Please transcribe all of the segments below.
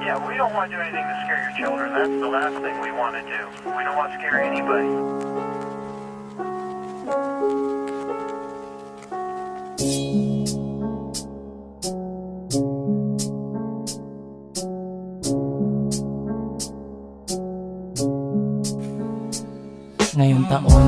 Yeah, we don't want to do anything to scare your children. That's the last thing we want to do. We don't want to scare anybody. Ngayong taon,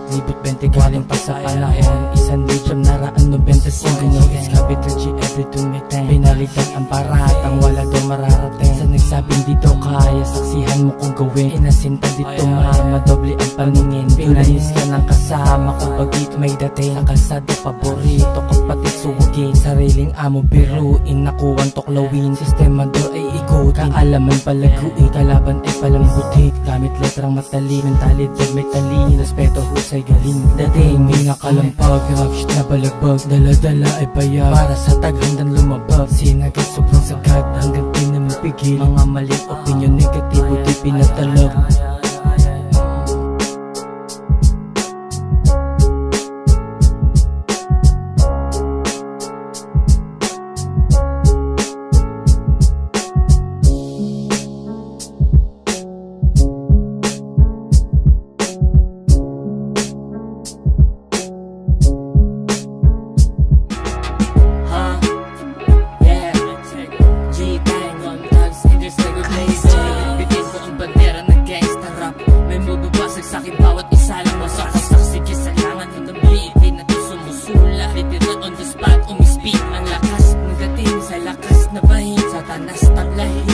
2020 galing pa sa panahon. Isang lidyam na raan 95. No, it's capital G every to me 10. Pinalitan ang paratang wala daw mararating. Sa nagsabing dito kaya, saksihan mo kung gawin. Inasinta dito mama, doble ang paningin. Pinayos ka ng kasama ko pag dito may dating. Ang kalsada paborito, kapatid suwagin. Sariling amo biruin, nakuwang tuklawin. Sistema doon ay ikutin, kaalaman palaguin. Kalaban ay palambutit, gamit letrang matalim. Mentalidad may talin, respeto husay galing. Dating may nakalampag, rapshit na balagbag. Dala-dala ay bayag, para sa taghandang lumabag. Sinagad sobrang sagad, hanggang di na mapigil. Mga maling opinyon, negatibo di pinatalag. Sa'kin bawat isa lang masakasaksid sa langan ng damlitin na di sumusula. Literal on the spot, umispit ang lakas ng dating sa lakas na bahin. Satanas taglahin